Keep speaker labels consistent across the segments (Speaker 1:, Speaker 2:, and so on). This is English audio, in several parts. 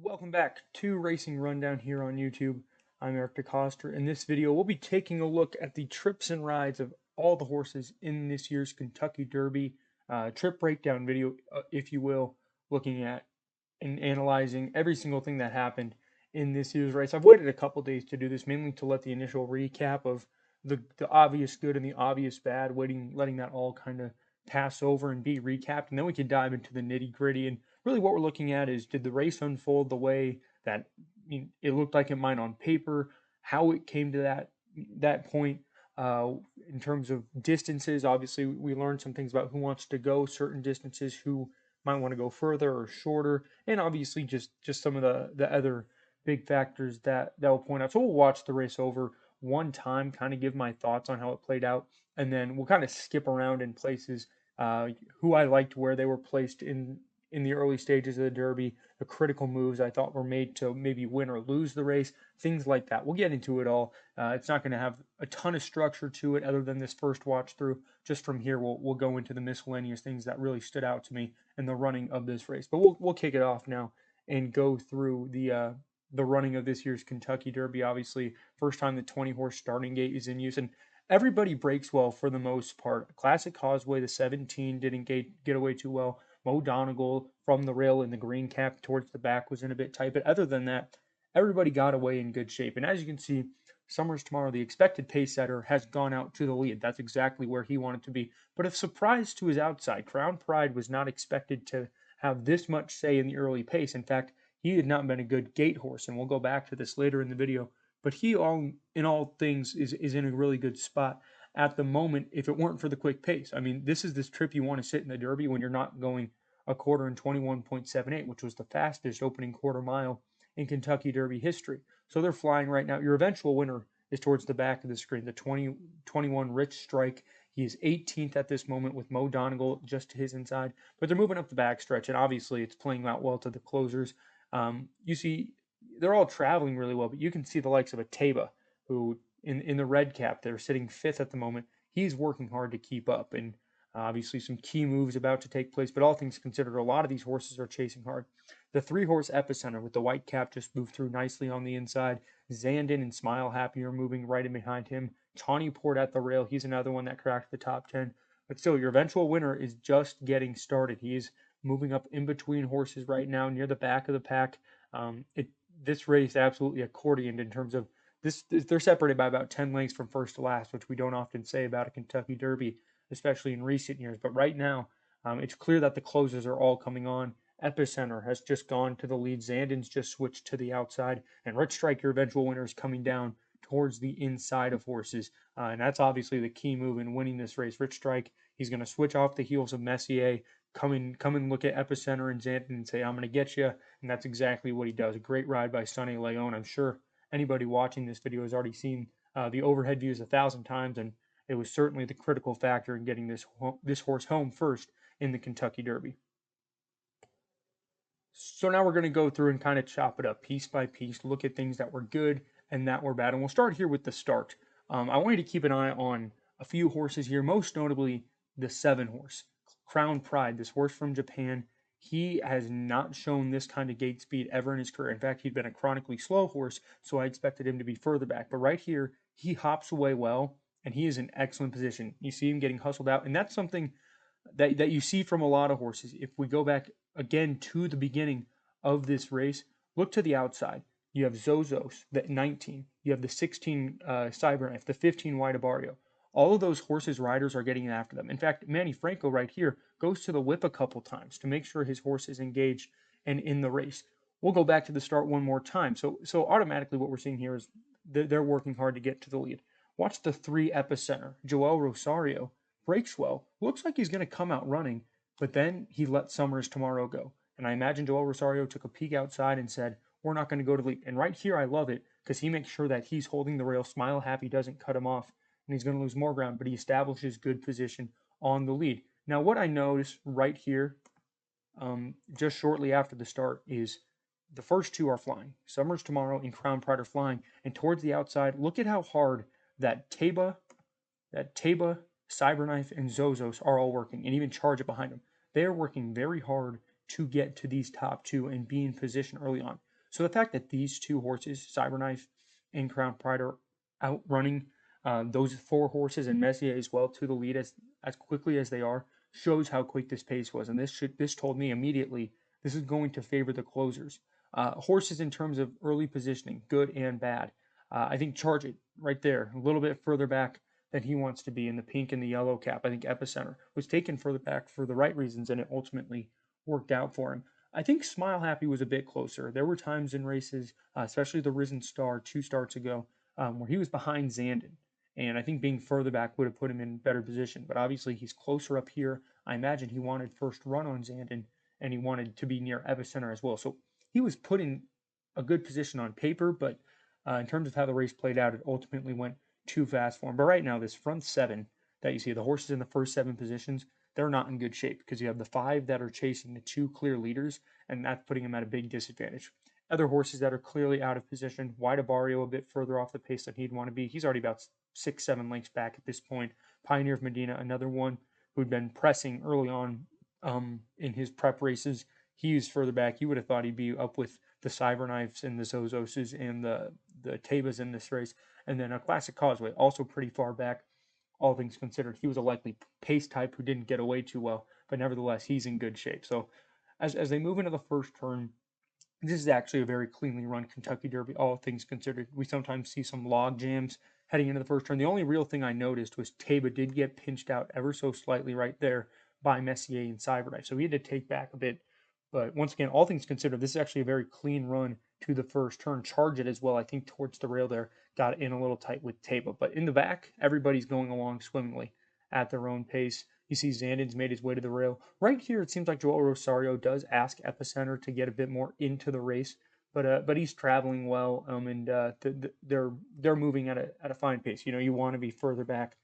Speaker 1: Welcome back to Racing Rundown here on YouTube. I'm Eric DeCoster. In this video, we'll be taking a look at the trips and rides of all the horses in this year's Kentucky Derby trip breakdown video, if you will, looking at and analyzing every single thing that happened in this year's race. I've waited a couple days to do this, mainly to let the initial recap of the obvious good and the obvious bad, letting that all kind of pass over and be recapped, and then we can dive into the nitty gritty. And really, what we're looking at is, did the race unfold the way that it looked like it might on paper? How it came to that point in terms of distances. Obviously, we learned some things about who wants to go certain distances, who might want to go further or shorter, and obviously just some of the other big factors that will point out. So we'll watch the race over one time, kind of give my thoughts on how it played out, and then we'll kind of skip around in places, who I liked where they were placed in the early stages of the Derby, the critical moves I thought were made to maybe win or lose the race, things like that. We'll get into it all. It's not going to have a ton of structure to it other than this first watch through. Just from here, we'll go into the miscellaneous things that really stood out to me in the running of this race. But we'll kick it off now and go through the running of this year's Kentucky Derby. Obviously, first time the 20 horse starting gate is in use, and everybody breaks well for the most part. Classic Causeway, the 17 didn't get away too well. Mo Donegal from the rail in the green cap towards the back was in a bit tight, but other than that, everybody got away in good shape. And as you can see, Summers Tomorrow, the expected pace setter, has gone out to the lead. That's exactly where he wanted to be. But a surprise to his outside, Crown Pride was not expected to have this much say in the early pace. In fact, he had not been a good gate horse, and we'll go back to this later in the video. But he, in all things, is in a really good spot at the moment if it weren't for the quick pace. I mean, this trip you want to sit in the Derby when you're not going a quarter in 21.78, which was the fastest opening quarter mile in Kentucky Derby history. So they're flying right now. Your eventual winner is towards the back of the screen, the 2021 Rich Strike. He is 18th at this moment with Mo Donegal just to his inside, but they're moving up the backstretch, and obviously it's playing out well to the closers. You see, they're all traveling really well, but you can see the likes of a Taba, who in the red cap, they're sitting fifth at the moment. He's working hard to keep up, and obviously some key moves about to take place, but all things considered, a lot of these horses are chasing hard. The 3 horse Epicenter with the white cap just moved through nicely on the inside. Zandon and Smile Happy are moving right in behind him. Tawny Port at the rail, he's another one that cracked the top 10. But still, your eventual winner is just getting started. He is moving up in between horses right now near the back of the pack. This race absolutely accordioned in terms of this. They're separated by about 10 lengths from first to last, which we don't often say about a Kentucky Derby, especially in recent years. But right now, it's clear that the closes are all coming on. Epicenter has just gone to the lead. Zandon's just switched to the outside. And Rich Strike, your eventual winner, is coming down towards the inside of horses. And that's obviously the key move in winning this race. Rich Strike, he's going to switch off the heels of Messier, come and look at Epicenter and Zandon and say, I'm going to get you. And that's exactly what he does. A great ride by Sonny Leon. I'm sure anybody watching this video has already seen the overhead views 1,000 times, and it was certainly the critical factor in getting this horse home first in the Kentucky Derby. So now we're going to go through and kind of chop it up piece by piece, look at things that were good and that were bad. And we'll start here with the start. I want you to keep an eye on a few horses here, most notably the 7 horse, Crown Pride, this horse from Japan. He has not shown this kind of gate speed ever in his career. In fact, he'd been a chronically slow horse, so I expected him to be further back. But right here, he hops away well, and he is in excellent position. You see him getting hustled out, and that's something that you see from a lot of horses. If we go back again to the beginning of this race, look to the outside. You have Zozos, the 19. You have the 16 Cyberknife, the 15 White Abario. All of those horses' riders are getting after them. In fact, Manny Franco right here goes to the whip a couple times to make sure his horse is engaged and in the race. We'll go back to the start one more time. So automatically what we're seeing here is they're working hard to get to the lead. Watch the 3 Epicenter. Joel Rosario breaks well. Looks like he's going to come out running, but then he let Summers Tomorrow go. And I imagine Joel Rosario took a peek outside and said, we're not going to go to lead. And right here, I love it because he makes sure that he's holding the rail. Smile Happy doesn't cut him off, and he's going to lose more ground, but he establishes good position on the lead. Now, what I notice right here, just shortly after the start, is the first 2 are flying. Summers Tomorrow and Crown Pride are flying. And towards the outside, look at how hard that Taba, Cyberknife, and Zozos are all working, and even Charge It behind them. They are working very hard to get to these top 2 and be in position early on. So the fact that these two horses, Cyberknife and Crown Pride, are outrunning those four horses and Messier as well to the lead as quickly as they are shows how quick this pace was. And this told me immediately this is going to favor the closers. Horses in terms of early positioning, good and bad. I think Charge It right there, a little bit further back than he wants to be in the pink and the yellow cap. I think Epicenter was taken further back for the right reasons, and it ultimately worked out for him. I think Smile Happy was a bit closer. There were times in races, especially the Risen Star 2 starts ago, where he was behind Zandon. And I think being further back would have put him in better position. But obviously, he's closer up here. I imagine he wanted first run on Zandon, and he wanted to be near Epicenter as well. So he was put in a good position on paper, but in terms of how the race played out, it ultimately went too fast for him. But right now, this front seven that you see, the horses in the first seven positions, they're not in good shape because you have the five that are chasing the two clear leaders, and that's putting them at a big disadvantage. Other horses that are clearly out of position, Wide Barrio a bit further off the pace than he'd want to be. He's already about 6, 7 lengths back at this point. Pioneer of Medina, another one who'd been pressing early on in his prep races. He was further back. You would have thought he'd be up with the Cyberknives and the Zozoses and the Tabas in this race. And then a Classic Causeway, also pretty far back, all things considered. He was a likely pace type who didn't get away too well, but nevertheless, he's in good shape. So as they move into the first turn, this is actually a very cleanly run Kentucky Derby, all things considered. We sometimes see some log jams heading into the first turn. The only real thing I noticed was Taba did get pinched out ever so slightly right there by Messier and Cyberknife. So he had to take back a bit. But once again, all things considered, this is actually a very clean run to the first turn. Charge It as well, I think, towards the rail there, got in a little tight with Taba. But in the back, everybody's going along swimmingly at their own pace. You see Zandon's made his way to the rail. Right here, it seems like Joel Rosario does ask Epicenter to get a bit more into the race, but he's traveling well, and they're moving at a fine pace. You know, you want to be further back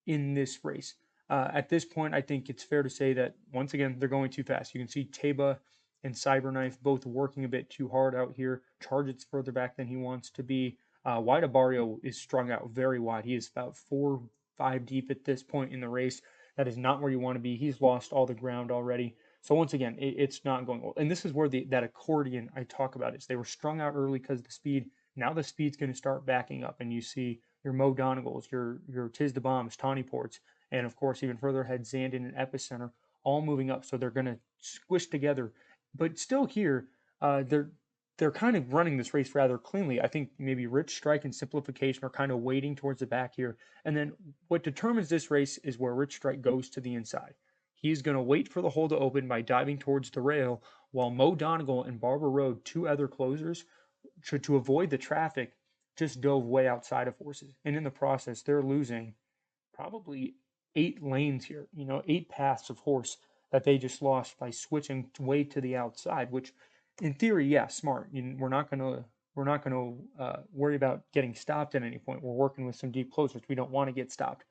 Speaker 1: in this race. At this point, I think it's fair to say that once again they're going too fast. You can see Taba and Cyberknife both working a bit too hard out here. Charge It's further back than he wants to be. Wide Barrio is strung out very wide. He is about 4, 5 deep at this point in the race. That is not where you want to be. He's lost all the ground already. So once again, it's not going well. And this is where that accordion I talk about is. They were strung out early because of the speed. Now the speed's going to start backing up, and you see your Mo Donegals, your Tiz the Bombs, Tawny Ports, and of course even further ahead Zandon and Epicenter all moving up. So they're going to squish together, but still here they're kind of running this race rather cleanly. I think maybe Rich Strike and Simplification are kind of waiting towards the back here. And then what determines this race is where Rich Strike goes to the inside. He's going to wait for the hole to open by diving towards the rail, while Mo Donegal and Barber Road, two other closers, to avoid the traffic, just dove way outside of horses. And in the process, they're losing probably 8 lanes here, 8 paths of horse that they just lost by switching way to the outside, which in theory, yeah, smart. We're not gonna worry about getting stopped at any point. We're working with some deep closers. We don't want to get stopped.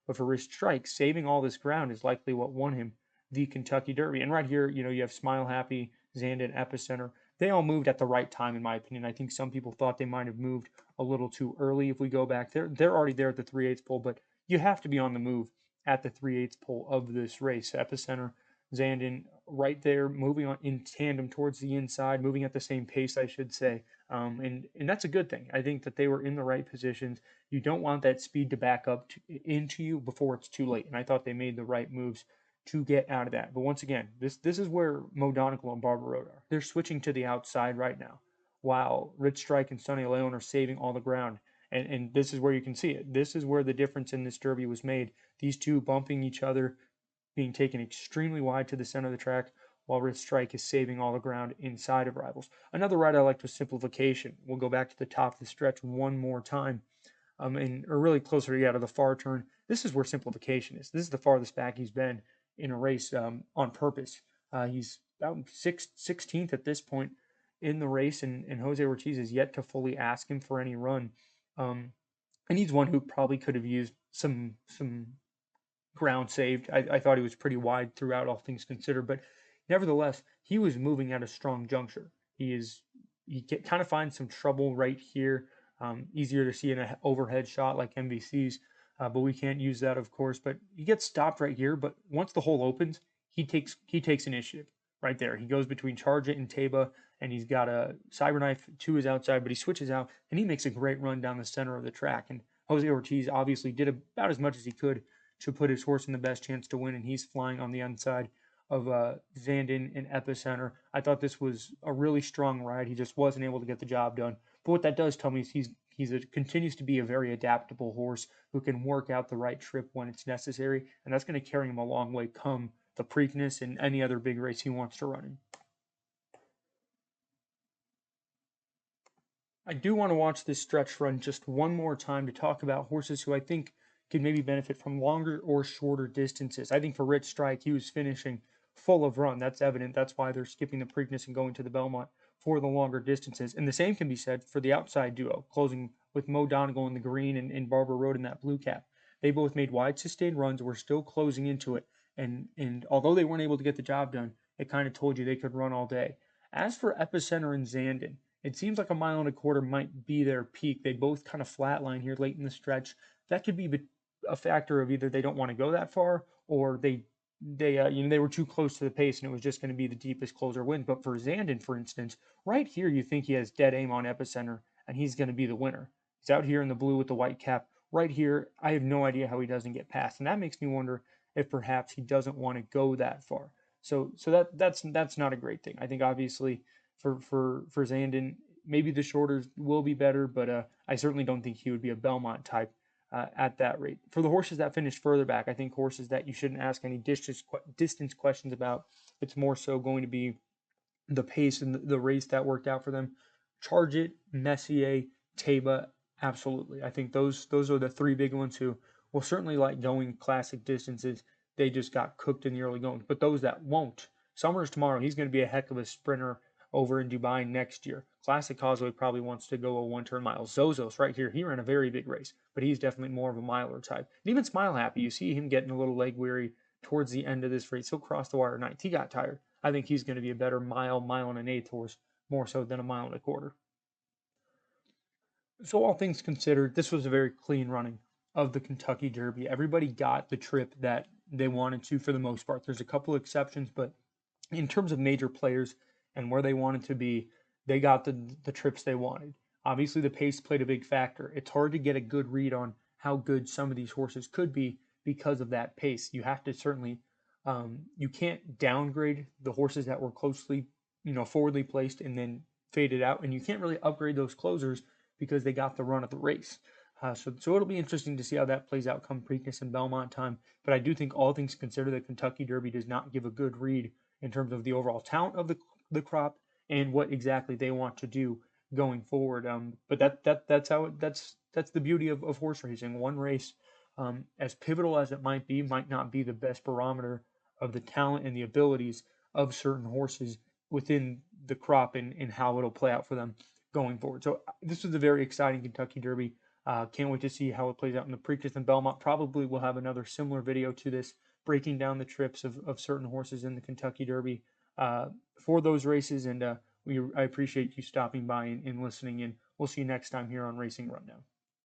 Speaker 1: But for Rich Strike, saving all this ground is likely what won him the Kentucky Derby. And right here, you have Smile Happy, Zandon, Epicenter. They all moved at the right time, in my opinion. I think some people thought they might have moved a little too early. If we go back, they're already there at the 3/8 pole, but you have to be on the move at the 3/8 pole of this race. Epicenter, Zandon, right there, moving on in tandem towards the inside, moving at the same pace, I should say. And that's a good thing. I think that they were in the right positions. You don't want that speed to back up into you before it's too late. And I thought they made the right moves to get out of that. But once again, this is where Mo Donegal and Barber Road are. They're switching to the outside right now, while Rich Strike and Sonny Leon are saving all the ground. And this is where you can see it. This is where the difference in this derby was made. These two bumping each other, being taken extremely wide to the center of the track, while Rich Strike is saving all the ground inside of Rivals. Another ride I liked was Simplification. We'll go back to the top of the stretch one more time. Or really closer, to the far turn. This is where Simplification is. This is the farthest back he's been in a race on purpose. He's about 16th at this point in the race, and Jose Ortiz is yet to fully ask him for any run. And he's one who probably could have used some ground saved. I thought he was pretty wide throughout, all things considered, but nevertheless, he was moving at a strong juncture. He kind of finds some trouble right here. Easier to see in an overhead shot like MVC's, but we can't use that, of course. But he gets stopped right here. But once the hole opens, he takes initiative. right there. He goes between Charge It and Taba, and he's got a Cyberknife to his outside, but he switches out and he makes a great run down the center of the track. And Jose Ortiz obviously did about as much as he could to put his horse in the best chance to win, and he's flying on the inside of Zandon and Epicenter. I thought this was a really strong ride. He just wasn't able to get the job done. But what that does tell me is continues to be a very adaptable horse who can work out the right trip when it's necessary, and that's going to carry him a long way come the Preakness and any other big race he wants to run in. I do want to watch this stretch run just one more time to talk about horses who I think could maybe benefit from longer or shorter distances. I think for Rich Strike, he was finishing full of run. That's evident. That's why they're skipping the Preakness and going to the Belmont for the longer distances. And the same can be said for the outside duo, closing with Mo Donegal in the green and Barbara Road in that blue cap. They both made wide sustained runs. We're still closing into it. And although they weren't able to get the job done, it kind of told you they could run all day. As for Epicenter and Zandon, it seems like a mile and a quarter might be their peak. They both kind of flatline here late in the stretch. That could be a factor of either they don't want to go that far or they were too close to the pace and it was just going to be the deepest closer win. But for Zandon, for instance, right here you think he has dead aim on Epicenter and he's going to be the winner. He's out here in the blue with the white cap. Right here, I have no idea how he doesn't get past, and that makes me wonder if perhaps he doesn't want to go that far. So that's not a great thing. I think obviously for Zandon, maybe the shorters will be better, but I certainly don't think he would be a Belmont type at that rate. For the horses that finish further back, I think horses that you shouldn't ask any distance questions about. It's more so going to be the pace and the race that worked out for them. Charge It, Messier, Taba, absolutely. I think those are the three big ones who will certainly like going classic distances. They just got cooked in the early going. But those that won't, Summers tomorrow, he's going to be a heck of a sprinter over in Dubai next year. Classic Causeway probably wants to go a one-turn mile. Zozos right here, he ran a very big race, but he's definitely more of a miler type. And even Smile Happy, you see him getting a little leg weary towards the end of this race. He'll cross the wire ninth. He got tired. I think he's going to be a better mile and an eighth horse, more so than a mile and a quarter. So all things considered, this was a very clean running of the Kentucky Derby. Everybody got the trip that they wanted to for the most part. There's a couple exceptions, but in terms of major players and where they wanted to be, they got the trips they wanted. Obviously, the pace played a big factor. It's hard to get a good read on how good some of these horses could be because of that pace. You have to certainly, you can't downgrade the horses that were closely, forwardly placed and then faded out, and you can't really upgrade those closers because they got the run of the race. So it'll be interesting to see how that plays out come Preakness and Belmont time. But I do think all things considered, the Kentucky Derby does not give a good read in terms of the overall talent of the crop and what exactly they want to do going forward. But that's the beauty of horse racing. One race, as pivotal as it might not be the best barometer of the talent and the abilities of certain horses within the crop and how it'll play out for them going forward. So this was a very exciting Kentucky Derby. Can't wait to see how it plays out in the Preakness and Belmont. Probably we'll have another similar video to this, breaking down the trips of certain horses in the Kentucky Derby for those races. And I appreciate you stopping by and listening. And we'll see you next time here on Racing Rundown.